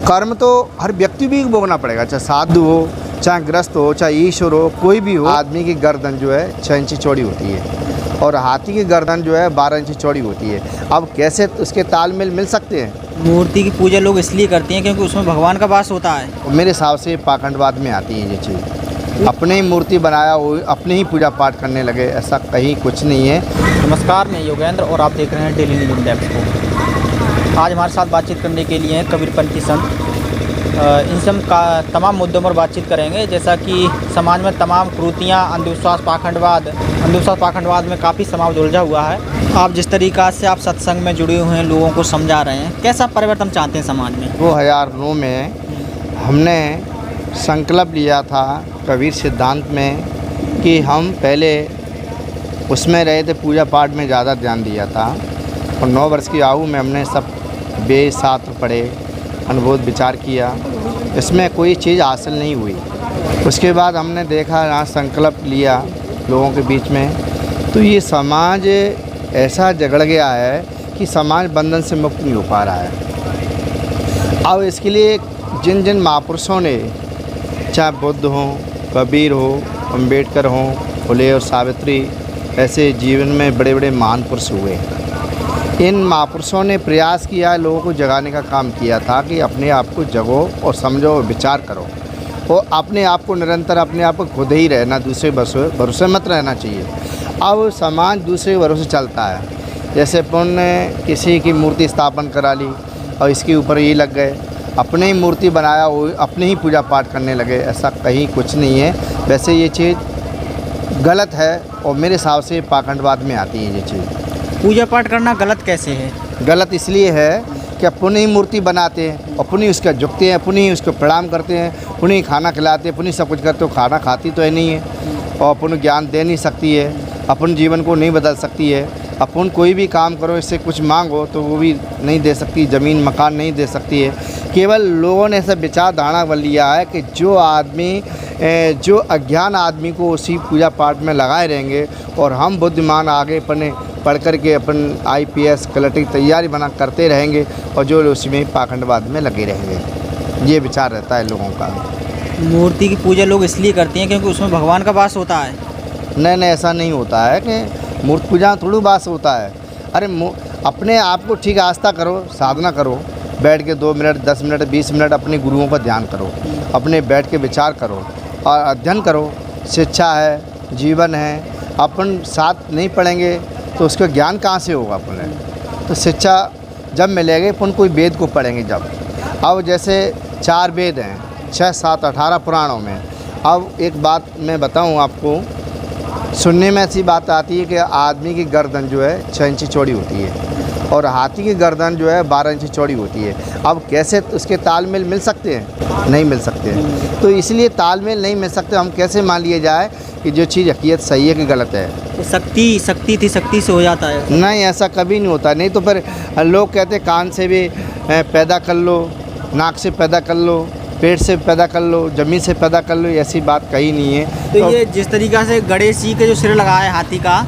कर्म तो हर व्यक्ति भी भोगना पड़ेगा, चाहे साधु हो, चाहे ग्रस्त हो, चाहे ईश्वर हो, कोई भी हो। आदमी की गर्दन जो है 6 इंच चौड़ी होती है और हाथी की गर्दन जो है 12 इंच चौड़ी होती है। अब कैसे उसके तालमेल मिल सकते हैं? मूर्ति की पूजा लोग इसलिए करते हैं क्योंकि उसमें भगवान का वास होता है। और मेरे हिसाब से पाखंडवाद में आती है ये चीज़। अपने ही मूर्ति बनाया वो अपने ही पूजा पाठ करने लगे, ऐसा कहीं कुछ नहीं है। नमस्कार, मैं योगेंद्र और आप देख रहे हैं डेली न्यूज़ इंडेक्स को। आज हमारे साथ बातचीत करने के लिए हैं कबीरपंथी संत। इनसे हम तमाम मुद्दों पर बातचीत करेंगे, जैसा कि समाज में तमाम कुरीतियाँ, अंधविश्वास पाखंडवाद में काफ़ी समाज उलझा हुआ है। आप जिस तरीक़ा से आप सत्संग में जुड़े हुए हैं, लोगों को समझा रहे हैं, कैसा परिवर्तन चाहते हैं समाज में? 2009 में हमने संकल्प लिया था कबीर सिद्धांत में कि हम पहले उसमें रहे थे, पूजा पाठ में ज़्यादा ध्यान दिया था और 9 वर्ष की आयु में हमने सब वेद शास्त्र पढ़े, अनुभव विचार किया, इसमें कोई चीज़ हासिल नहीं हुई। उसके बाद हमने देखा, यहाँ संकल्प लिया लोगों के बीच में, तो ये समाज ऐसा जगड़ गया है कि समाज बंधन से मुक्त नहीं हो पा रहा है। अब इसके लिए जिन जिन महापुरुषों ने, चाहे बुद्ध हों, कबीर हो, अम्बेडकर हों, फुले और सावित्री, ऐसे जीवन में बड़े बड़े महान पुरुष हुए। इन महापुरुषों ने प्रयास किया, लोगों को जगाने का काम किया था कि अपने आप को जगो और समझो और विचार करो और अपने आप को निरंतर अपने आप को खुद ही रहना, दूसरे भरोसे मत रहना चाहिए। अब समाज दूसरे भरोसे चलता है, जैसे पुण्य किसी की मूर्ति स्थापन करा ली और इसके ऊपर ये लग गए, अपने ही मूर्ति बनाया वो अपने ही पूजा पाठ करने लगे, ऐसा कहीं कुछ नहीं है। वैसे ये चीज़ गलत है और मेरे हिसाब से पाखंडवाद में आती है ये चीज़। पूजा पाठ करना गलत कैसे है? गलत इसलिए है कि अपनी ही मूर्ति बनाते हैं, अपनी उसका झुकते हैं, अपनी ही उसको प्रणाम करते हैं, अपनी ही खाना खिलाते हैं, अपनी सब कुछ करते हो। खाना खाती तो है नहीं है और अपन ज्ञान दे नहीं सकती है, अपन जीवन को नहीं बदल सकती है। अपन कोई भी काम करो, इससे कुछ मांगो तो वो भी नहीं दे सकती, ज़मीन मकान नहीं दे सकती है। केवल लोगों ने ऐसा विचारधारा बन लिया है कि जो अज्ञान आदमी को उसी पूजा पाठ में लगाए रहेंगे और हम बुद्धिमान आगे पढ़ कर के अपन IPS कलेक्टर की तैयारी बना करते रहेंगे और जो उसी में पाखंडवाद में लगे रहेंगे। ये विचार रहता है लोगों का। मूर्ति की पूजा लोग इसलिए करते हैं क्योंकि उसमें भगवान का वास होता है। नहीं, ऐसा नहीं होता है कि मूर्ति पूजा थोड़ी वास होता है। अरे अपने आप को ठीक आस्था करो, साधना करो, बैठ के 2 मिनट, 10 मिनट, 20 मिनट अपने गुरुओं का ध्यान करो, अपने बैठ के विचार करो और अध्ययन करो। शिक्षा है, जीवन है, अपन साथ नहीं पढ़ेंगे तो उसका ज्ञान कहाँ से होगा अपने? तो शिक्षा जब मिलेगी अपन कोई वेद को पढ़ेंगे जब। अब जैसे 4 वेद हैं, 6, 7, 18 पुराणों में। अब एक बात मैं बताऊं आपको, सुनने में ऐसी बात आती है कि आदमी की गर्दन जो है 6 इंच चौड़ी होती है और हाथी की गर्दन जो है 12 इंच चौड़ी होती है। अब कैसे उसके तालमेल मिल सकते हैं? नहीं मिल सकते हैं। तो इसलिए तालमेल नहीं मिल सकते, हम कैसे मान लिए जाए कि जो चीज़ हकीकत सही है कि गलत है? तो शक्ति थी, शक्ति से हो जाता है? नहीं, ऐसा कभी नहीं होता। नहीं तो फिर लोग कहते हैं कान से भी पैदा कर लो, नाक से पैदा कर लो, पेट से पैदा कर लो, ज़मीन से पैदा कर लो, ऐसी बात कहीं नहीं है। तो ये जिस तरीक़ा से गणेश जी के जो सिर लगाया है हाथी का,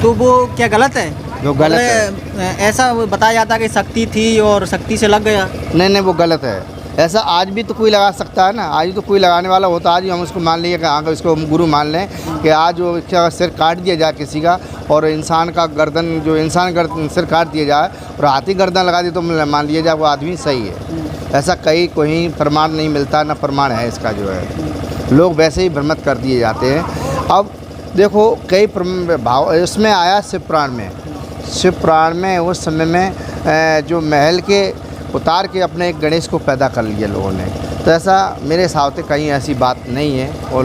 तो वो क्या गलत है? जो गलत है, ऐसा बताया जाता है कि शक्ति थी और शक्ति से लग गया। नहीं, वो गलत है। ऐसा आज भी तो कोई लगा सकता है ना, आज तो कोई लगाने वाला होता। आज हम उसको मान लिए कि हाँ, इसको हम गुरु मान लें कि आज वो इसका सिर काट दिया जाए किसी का और इंसान का गर्दन, जो इंसान गर्दन सिर काट दिया जाए और हाथी गर्दन लगा दी तो मान लिया जाए वो आदमी सही है। ऐसा कोई प्रमाण नहीं मिलता, ना प्रमाण है इसका जो है। लोग वैसे ही भ्रमित कर दिए जाते हैं। अब देखो कई भाव इसमें आया शिव पुराण में उस समय में जो महल के उतार के अपने एक गणेश को पैदा कर लिया लोगों ने। तो ऐसा मेरे हिसाब से कहीं ऐसी बात नहीं है और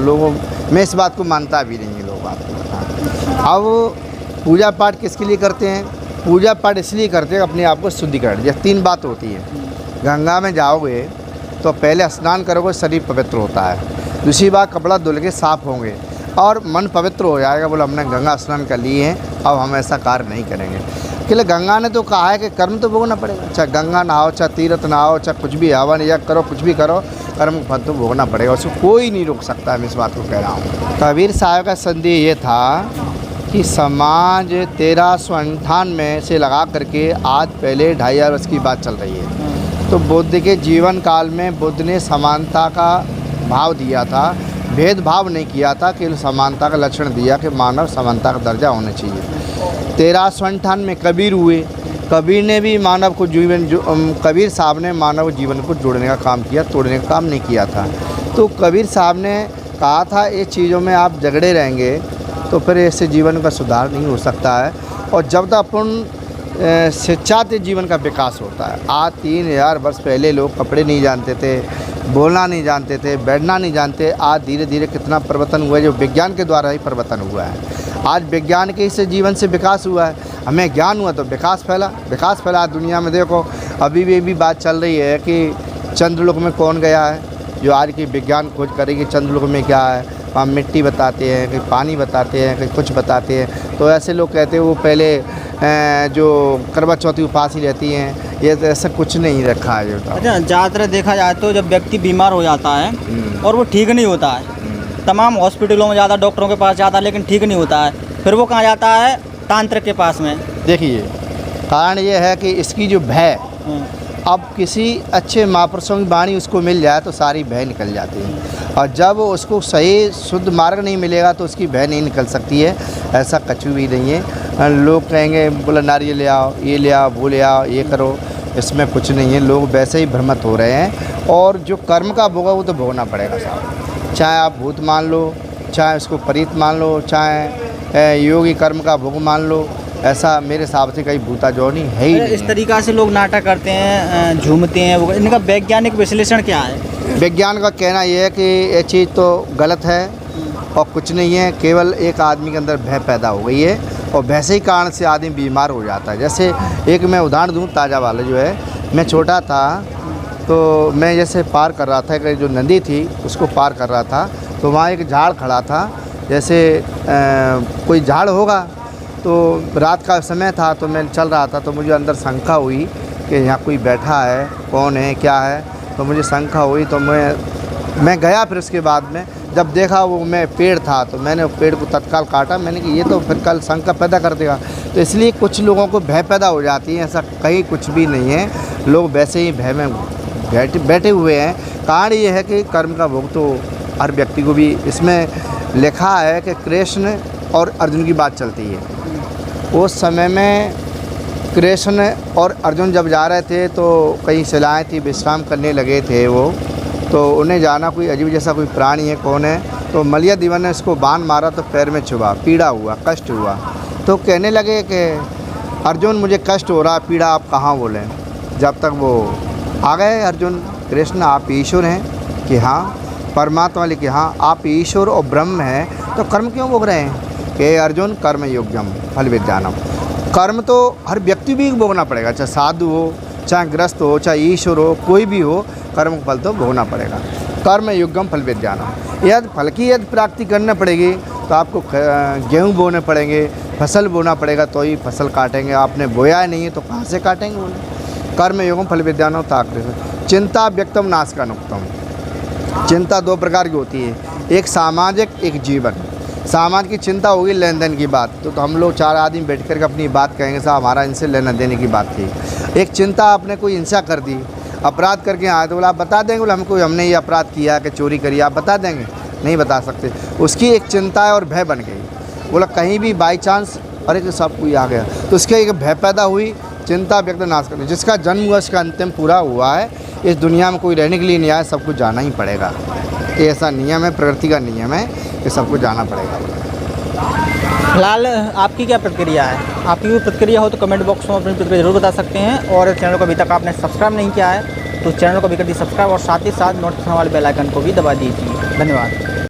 मैं इस बात को मानता भी नहीं है। लोग आपको बताएं, अब पूजा पाठ किसके लिए करते हैं? पूजा पाठ इसलिए करते हैं अपने आप को शुद्धिकरण। यह 3 बात होती है। गंगा में जाओगे तो पहले स्नान करोगे, शरीर पवित्र होता है। दूसरी बात, कपड़ा धुल के साफ़ होंगे और मन पवित्र हो जाएगा। बोले हमने गंगा स्नान कर लिए हैं, अब हम ऐसा कार्य नहीं करेंगे। कि गंगा ने तो कहा है कि कर्म तो भोगना पड़ेगा, चाहे गंगा नहाओ, चाहे तीर्थ नहाओ, चाहे कुछ भी हवन यज्ञ करो, कुछ भी करो, कर्म फल तो भोगना पड़ेगा। उसको कोई नहीं रोक सकता। मैं इस बात को कह रहा हूँ। कबीर साहब का संदेश ये था कि समाज 1358 में से लगा करके आज पहले 2500 वर्ष की बात चल रही है। तो बुद्ध के जीवन काल में बुद्ध ने समानता का भाव दिया था, भेदभाव नहीं किया था, केवल समानता का लक्षण दिया कि मानव समानता का दर्जा होना चाहिए। 1358 में कबीर हुए, कबीर ने भी मानव को कबीर साहब ने मानव जीवन को जोड़ने का काम किया, तोड़ने का काम नहीं किया था। तो कबीर साहब ने कहा था इस चीज़ों में आप झगड़े रहेंगे तो फिर इससे जीवन का सुधार नहीं हो सकता है। और जब तक अपन शिक्षा से जीवन का विकास होता है। आज 3000 वर्ष पहले लोग कपड़े नहीं जानते थे, बोलना नहीं जानते थे, बैठना नहीं जानते। आज धीरे धीरे कितना परिवर्तन हुआ है, जो विज्ञान के द्वारा ही परिवर्तन हुआ है। आज विज्ञान के से जीवन से विकास हुआ है, हमें ज्ञान हुआ तो विकास फैला दुनिया में। देखो अभी भी बात चल रही है कि चंद्रलोक में कौन गया है, जो आज की विज्ञान खोज करेगी चंद्रलोक में क्या है, वहाँ मिट्टी बताते हैं, कहीं पानी बताते हैं, कहीं कुछ बताते हैं। तो ऐसे लोग कहते हैं वो पहले जो करवा चौथी उपास ही रहती हैं, ये तो ऐसा कुछ नहीं रखा है। अच्छा, ज़्यादातर देखा जाए तो जब व्यक्ति बीमार हो जाता है और वो ठीक नहीं होता है, तमाम हॉस्पिटलों में ज़्यादा डॉक्टरों के पास जाता है लेकिन ठीक नहीं होता है, फिर वो कहाँ जाता है? तांत्रिक के पास में। देखिए कारण ये है कि इसकी जो भय, अब किसी अच्छे महापुरुषों की वाणी उसको मिल जाए तो सारी भय निकल जाती है, और जब उसको सही शुद्ध मार्ग नहीं मिलेगा तो उसकी भय नहीं निकल सकती है। ऐसा कछु भी नहीं है। लोग कहेंगे बोला नारियल ले आओ, ये ले आओ, वो ले आओ, ये करो, इसमें कुछ नहीं है। लोग वैसे ही भ्रमित हो रहे हैं, और जो कर्म का भोग है वो तो भोगना पड़ेगा साहब। चाहे आप भूत मान लो, चाहे उसको प्रीत मान लो, चाहे योगी कर्म का भोग मान लो, ऐसा मेरे हिसाब से कहीं भूता जो नहीं है ही नहीं। इस तरीक़ा से लोग नाटक करते हैं, झूमते हैं, वो इनका वैज्ञानिक विश्लेषण क्या है? विज्ञान का कहना यह है कि ये चीज़ तो गलत है और कुछ नहीं है, केवल एक आदमी के अंदर भय पैदा हो गई है, और भय से ही कारण से आदमी बीमार हो जाता है। जैसे एक मैं उदाहरण दूँ, ताज़ा वाला जो है, मैं छोटा था तो मैं जैसे पार कर रहा था, कि जो नदी थी उसको पार कर रहा था, तो वहाँ एक झाड़ खड़ा था। जैसे कोई झाड़ होगा, तो रात का समय था, तो मैं चल रहा था, तो मुझे अंदर शंका हुई कि यहाँ कोई बैठा है, कौन है, क्या है। तो मुझे शंका हुई, तो मैं गया। फिर उसके बाद में जब देखा वो मैं पेड़ था, तो मैंने पेड़ को तत्काल काटा। मैंने कि ये तो फिर कल शंका पैदा कर देगा। तो इसलिए कुछ लोगों को भय पैदा हो जाती है, ऐसा कहीं कुछ भी नहीं है। लोग वैसे ही भय में बैठे हुए हैं। कारण ये है कि कर्म का भोग तो हर व्यक्ति को भी, इसमें लिखा है कि कृष्ण और अर्जुन की बात चलती है। उस समय में कृष्ण और अर्जुन जब जा रहे थे तो कई शिलाएँ थी, विश्राम करने लगे थे वो, तो उन्हें जाना कोई अजीब जैसा कोई प्राणी है, कौन है। तो मलिया दीवान ने इसको बाण मारा तो पैर में चुभा, पीड़ा हुआ, कष्ट हुआ। तो कहने लगे कि अर्जुन मुझे कष्ट हो रहा, पीड़ा आप कहाँ बोलें। जब तक वो आ गए अर्जुन, कृष्ण आप ईश्वर हैं कि हाँ, परमात्मा वाले कि हाँ आप ईश्वर और ब्रह्म हैं, तो कर्म क्यों भोग रहे हैं। कि अर्जुन कर्म योग्यम फल विद्यानम, कर्म तो हर व्यक्ति भी भोगना पड़ेगा, चाहे साधु हो, चाहे ग्रस्त हो, चाहे ईश्वर हो, कोई भी हो, कर्म फल तो भोगना पड़ेगा। कर्म योग्यम फल विद्यानम, यदि फल की यदि प्राप्ति करना पड़ेगी तो आपको गेहूँ बोने पड़ेंगे, फसल बोना पड़ेगा, तो ही फसल काटेंगे। आपने बोया नहीं है तो कहाँ से काटेंगे बोले। कर्म योगम फल विद्यानम ताक चिंता व्यक्तम नाश का नुक्तम। चिंता दो प्रकार की होती है, एक सामाजिक, एक जीवन। समाज की चिंता होगी लेन देन की बात, तो हम लोग 4 आदमी बैठ कर के अपनी बात कहेंगे साहब हमारा इनसे लेना देने की बात थी। एक चिंता आपने कोई हिंसा कर दी, अपराध करके आए, तो बोला आप बता देंगे, बोला हमने ये अपराध किया कि चोरी करी, आप बता देंगे, नहीं बता सकते। उसकी एक चिंता है और भय बन गई। बोला कहीं भी बाई चांस अरे तो सब कोई आ गया, तो उसके एक भय पैदा हुई, चिंता व्यक्त नाश करनी। जिसका जन्म हुआ उसका अंतिम पूरा हुआ है। इस दुनिया में कोई रहने के लिए नहीं आया, सबको जाना ही पड़ेगा। ये ऐसा नियम है, प्रकृति का नियम है कि सबको जाना पड़ेगा। फिलहाल आपकी क्या प्रतिक्रिया है? आपकी कोई प्रतिक्रिया हो तो कमेंट बॉक्स में अपनी प्रतिक्रिया जरूर बता सकते हैं। और चैनल को अभी तक आपने सब्सक्राइब नहीं किया है तो चैनल को भी कर दी सब्सक्राइब, और साथ ही साथ नोटिफिकेशन वाले बेल आइकन को भी दबा दीजिए। धन्यवाद।